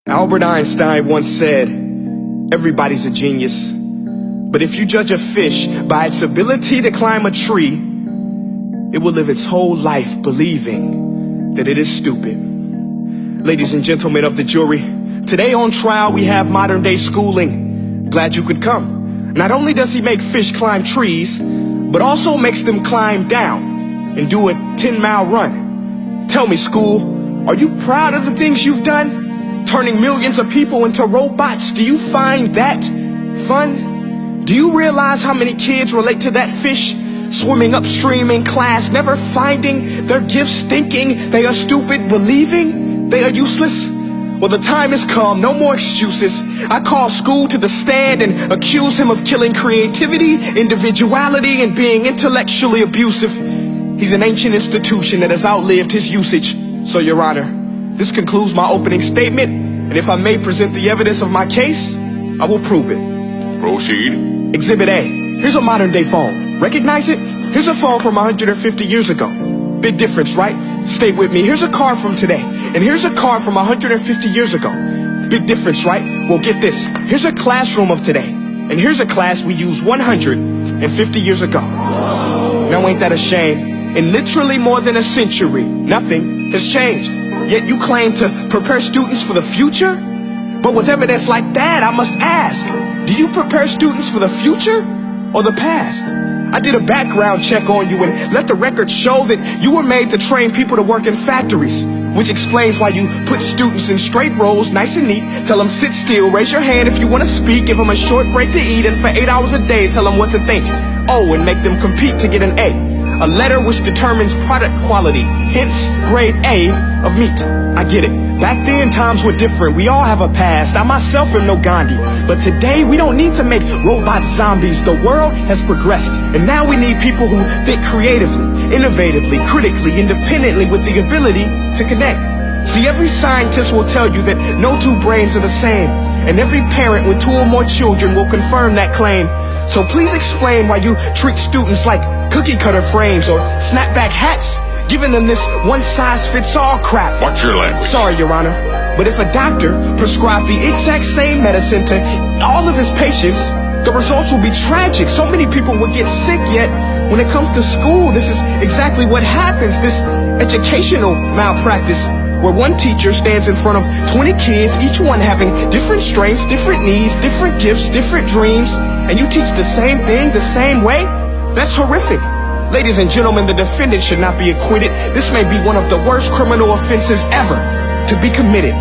Albert Einstein once said, everybody's a genius, but if you judge a fish by its ability to climb a tree, it will live its whole life believing that it is stupid. Ladies and gentlemen of the jury, today on trial we have modern day schooling. Glad you could come. Not only does he make fish climb trees, but also makes them climb down and do a 10-mile run. Tell me, school, are you proud of the things you've done? Turning millions of people into robots, do you find that fun? Do you realize how many kids relate to that fish swimming upstream in class, never finding their gifts, thinking they are stupid, believing they are useless? Well, the time has come, no more excuses. I call school to the stand and accuse him of killing creativity, individuality, and being intellectually abusive. He's an ancient institution that has outlived his usage. So, Your Honor, this concludes my opening statement, and if I may present the evidence of my case, I will prove it. Proceed. Exhibit A. Here's a modern day phone. Recognize it? Here's a phone from 150 years ago. Big difference, right? Stay with me. Here's a car from today, and here's a car from 150 years ago. Big difference, right? Well, get this. Here's a classroom of today, and here's a class we used 150 years ago. Now ain't that a shame? In literally more than a century, nothing has changed. Yet you claim to prepare students for the future? But with evidence like that, I must ask, do you prepare students for the future or the past? I did a background check on you and let the record show that you were made to train people to work in factories, which explains why you put students in straight rows, nice and neat, tell them sit still, raise your hand if you want to speak, give them a short break to eat, and for 8 hours a day, tell them what to think. Oh, and make them compete to get an A letter which determines product quality, hence grade A of meat. I get it. Back then, times were different. We all have a past. I myself am no Gandhi. But today, we don't need to make robot zombies. The world has progressed. And now we need people who think creatively, innovatively, critically, independently, with the ability to connect. See, every scientist will tell you that no two brains are the same. And every parent with 2 or more children will confirm that claim. So please explain why you treat students like cookie cutter frames or snapback hats, giving them this one-size-fits-all crap. Watch your language. Sorry, Your Honor, but if a doctor prescribed the exact same medicine to all of his patients, the results will be tragic. So many people will get sick, yet when it comes to school, this is exactly what happens. This educational malpractice, where one teacher stands in front of 20 kids, each one having different strengths, different needs, different gifts, different dreams, and you teach the same thing the same way? That's horrific. Ladies and gentlemen, the defendant should not be acquitted. This may be one of the worst criminal offenses ever to be committed.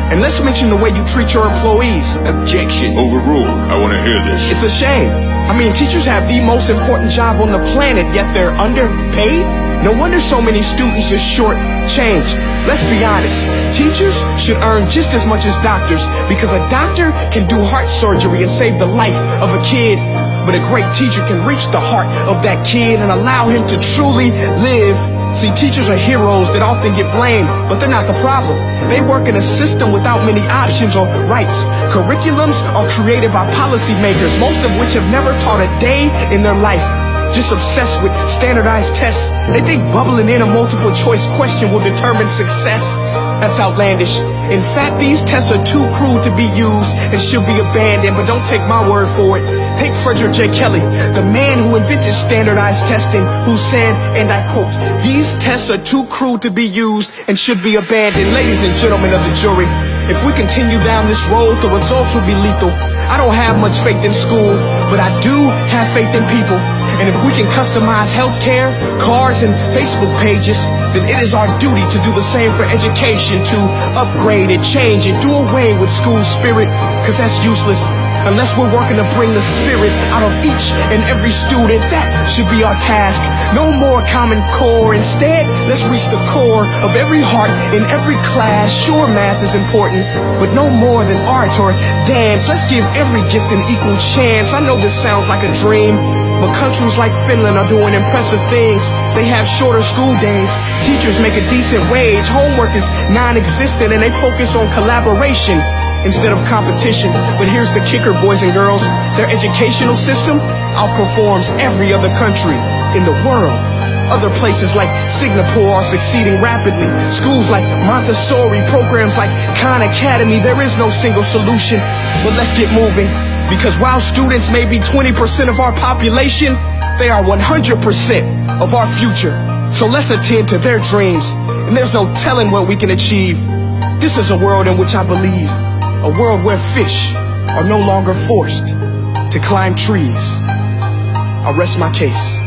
And let's mention the way you treat your employees. Objection. Overruled. I want to hear this. It's a shame. I mean, teachers have the most important job on the planet, yet they're underpaid? No wonder so many students are short-changed. Let's be honest. Teachers should earn just as much as doctors, because a doctor can do heart surgery and save the life of a kid. But a great teacher can reach the heart of that kid and allow him to truly live. See, teachers are heroes that often get blamed, but they're not the problem. They work in a system without many options or rights. Curriculums are created by policymakers, most of which have never taught a day in their life. Just obsessed with standardized tests. They think bubbling in a multiple choice question will determine success. That's outlandish. In fact, these tests are too crude to be used and should be abandoned, but don't take my word for it. Take Frederick J. Kelly, the man who invented standardized testing, who said, and I quote, "These tests are too crude to be used and should be abandoned." Ladies and gentlemen of the jury, if we continue down this road, the results will be lethal. I don't have much faith in school, but I do have faith in people. And if we can customize healthcare, cars, and Facebook pages, then it is our duty to do the same for education, to upgrade it, change it, do away with school spirit, because that's useless. Unless we're working to bring the spirit out of each and every student, that should be our task. No more Common Core. Instead, let's reach the core of every heart in every class. Sure, math is important, but no more than art or dance. Let's give every gift an equal chance. I know this sounds like a dream, but countries like Finland are doing impressive things. They have shorter school days. Teachers make a decent wage. Homework is non-existent, and they focus on collaboration instead of competition. But here's the kicker, boys and girls. Their educational system outperforms every other country in the world. Other places like Singapore are succeeding rapidly. Schools like Montessori, programs like Khan Academy. There is no single solution, but let's get moving. Because while students may be 20% of our population, they are 100% of our future. So let's attend to their dreams, and there's no telling what we can achieve. This is a world in which I believe, a world where fish are no longer forced to climb trees. I'll rest my case.